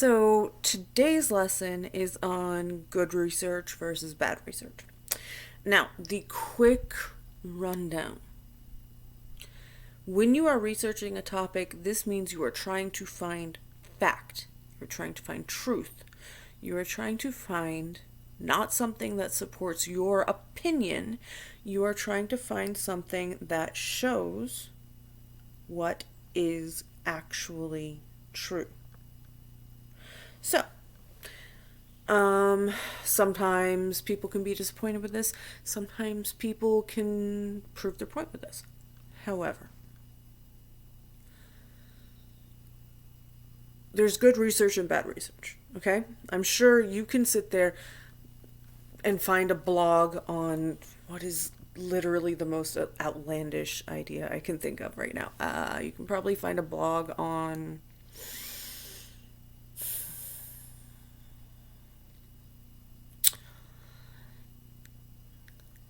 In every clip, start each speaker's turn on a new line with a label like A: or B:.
A: So today's lesson is on good research versus bad research. Now, the quick rundown. When you are researching a topic, this means you are trying to find fact. You're trying to find truth. You are trying to find not something that supports your opinion. You are trying to find something that shows what is actually true. So, sometimes people can be disappointed with this. Sometimes people can prove their point with this. However, there's good research and bad research, okay? I'm sure you can sit there and find a blog on what is literally the most outlandish idea I can think of right now. You can probably find a blog on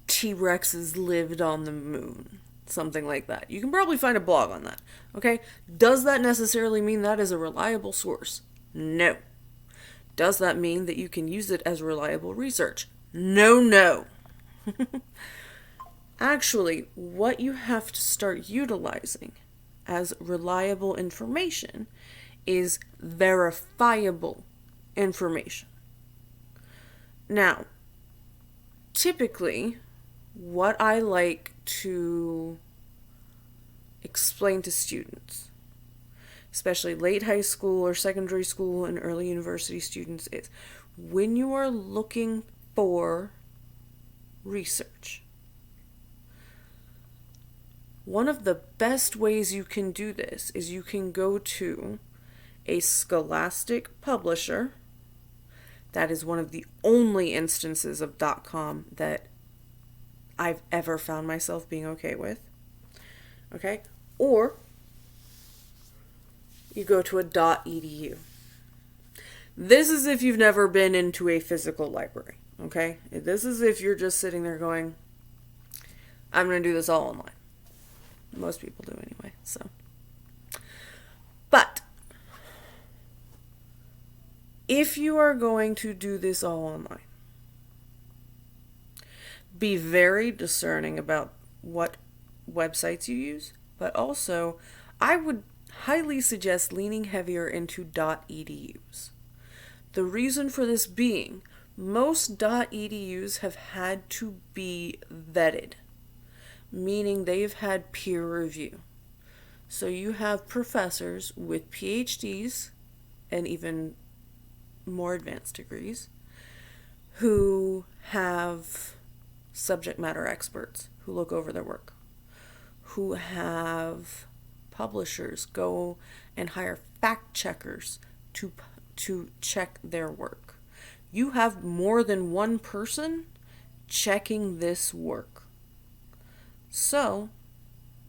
A: T-Rexes lived on the moon. Something like that. You can probably find a blog on that. Okay? Does that necessarily mean that is a reliable source? No. Does that mean that you can use it as reliable research? No. Actually, what you have to start utilizing as reliable information is verifiable information. Now, typically, what I like to explain to students, especially late high school or secondary school and early university students, is when you are looking for research, one of the best ways you can do this is you can go to a scholastic publisher. That is one of the only instances of .com that I've ever found myself being okay with. Okay? Or you go to a .edu. This is if you've never been into a physical library. Okay? This is if you're just sitting there going, I'm going to do this all online. Most people do anyway, so. But if you are going to do this all online, be very discerning about what websites you use, but also I would highly suggest leaning heavier into .edus. The reason for this being, most .edus have had to be vetted, meaning they've had peer review. So you have professors with PhDs and even more advanced degrees who have subject matter experts who look over their work, who have publishers go and hire fact checkers to check their work. You have more than one person checking this work. So,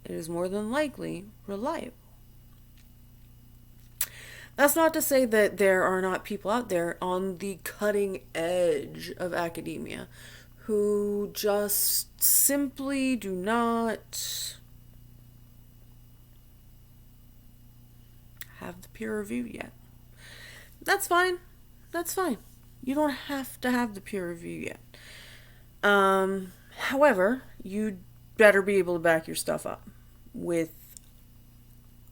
A: it is more than likely reliable. That's not to say that there are not people out there on the cutting edge of academia who just simply do not have the peer review yet. That's fine. That's fine. You don't have to have the peer review yet. However, you better be able to back your stuff up with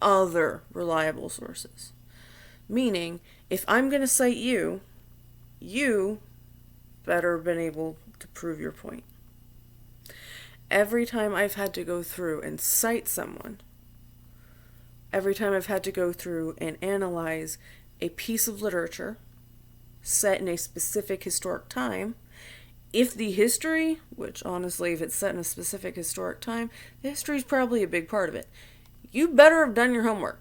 A: other reliable sources. Meaning, if I'm going to cite you, you better have been able to prove your point. Every time I've had to go through and cite someone, every time I've had to go through and analyze a piece of literature set in a specific historic time, if the history, which honestly, if it's set in a specific historic time, the history is probably a big part of it. You better have done your homework.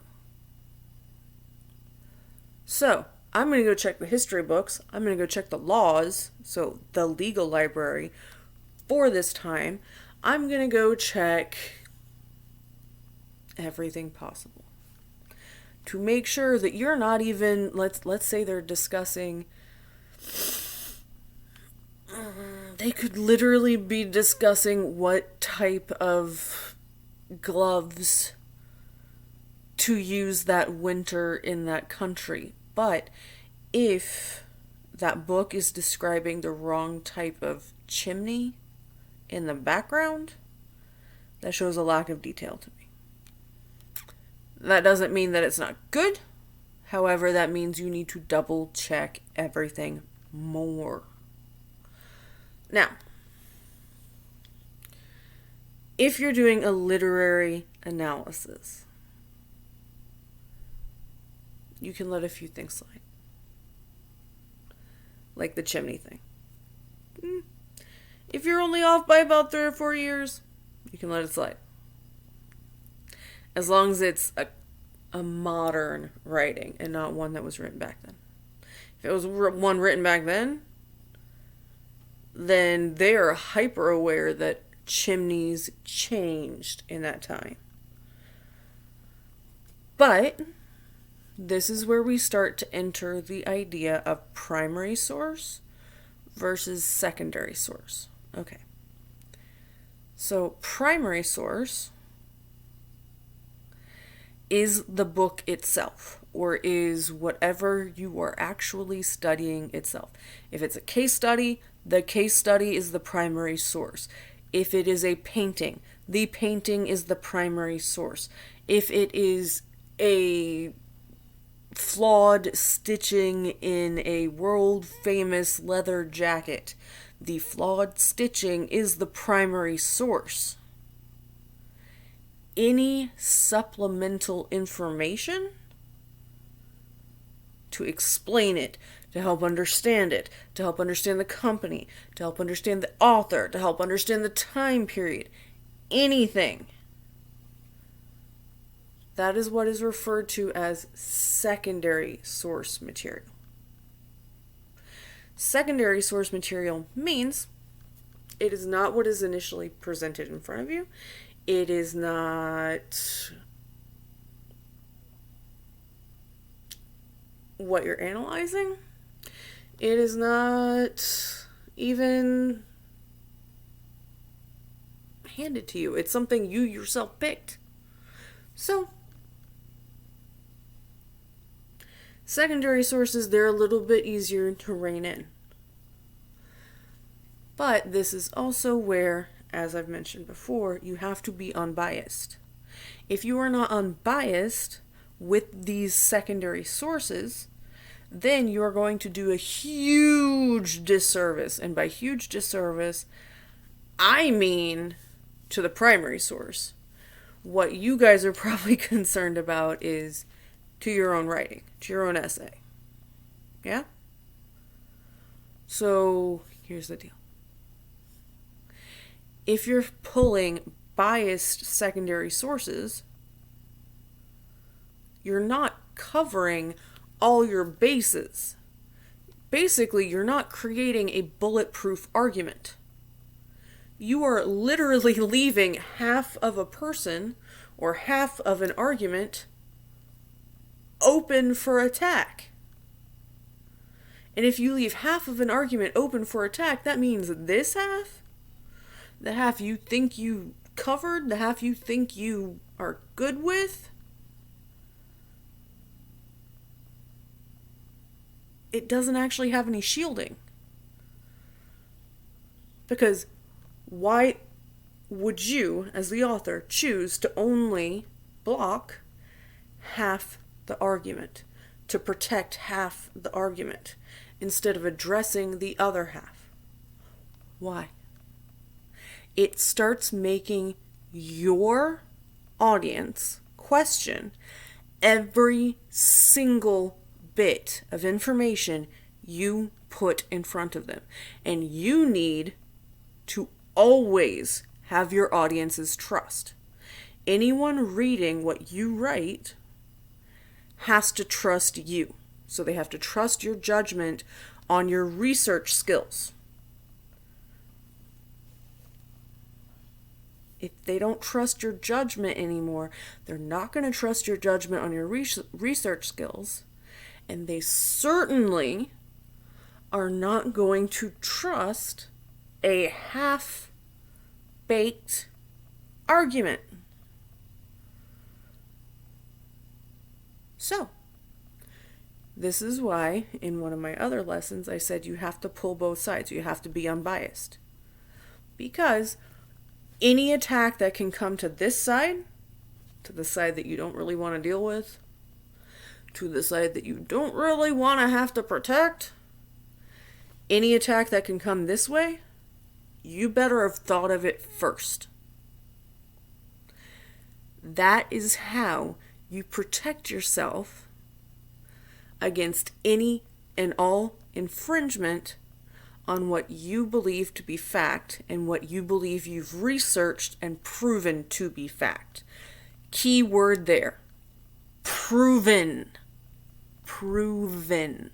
A: So, I'm going to go check the history books. I'm going to go check the laws, so the legal library for this time. I'm going to go check everything possible to make sure that you're not even, let's say they're discussing, they could literally be discussing what type of gloves to use that winter in that country. But If that book is describing the wrong type of chimney in the background, that shows a lack of detail to me. That doesn't mean that it's not good. However, that means you need to double check everything more. Now, if you're doing a literary analysis, you can let a few things slide. Like the chimney thing. If you're only off by about 3 or 4 years, you can let it slide. As long as it's a modern writing and not one that was written back then. If it was one written back then they are hyper aware that chimneys changed in that time. But this is where we start to enter the idea of primary source versus secondary source. Okay. So primary source is the book itself, or is whatever you are actually studying itself. If it's a case study, the case study is the primary source. If it is a painting, the painting is the primary source. If it is a flawed stitching in a world famous leather jacket, the flawed stitching is the primary source. Any supplemental information to explain it, to help understand it, to help understand the company, to help understand the author, to help understand the time period, anything. That is what is referred to as secondary source material. Secondary source material means it is not what is initially presented in front of you. It is not what you're analyzing. It is not even handed to you. It's something you yourself picked. So, secondary sources, they're a little bit easier to rein in. But this is also where, as I've mentioned before, you have to be unbiased. If you are not unbiased with these secondary sources, then you are going to do a huge disservice. And by huge disservice, I mean to the primary source. What you guys are probably concerned about is to your own writing, to your own essay. Yeah? So, here's the deal. If you're pulling biased secondary sources, you're not covering all your bases. Basically, you're not creating a bulletproof argument. You are literally leaving half of a person or half of an argument open for attack. And if you leave half of an argument open for attack, that means this half, the half you think you covered, the half you think you are good with, it doesn't actually have any shielding. Because why would you, as the author, choose to only block half the argument, to protect half the argument, instead of addressing the other half? Why? It starts making your audience question every single bit of information you put in front of them. And you need to always have your audience's trust. Anyone reading what you write has to trust you. So they have to trust your judgment on your research skills. If they don't trust your judgment anymore, they're not going to trust your judgment on your research skills. And they certainly are not going to trust a half-baked argument. So, This is why, in one of my other lessons, I said you have to pull both sides. You have to be unbiased. Because any attack that can come to this side, to the side that you don't really want to deal with, to the side that you don't really want to have to protect, any attack that can come this way, you better have thought of it first. That is how you protect yourself against any and all infringement on what you believe to be fact and what you believe you've researched and proven to be fact. Key word there. Proven. Proven.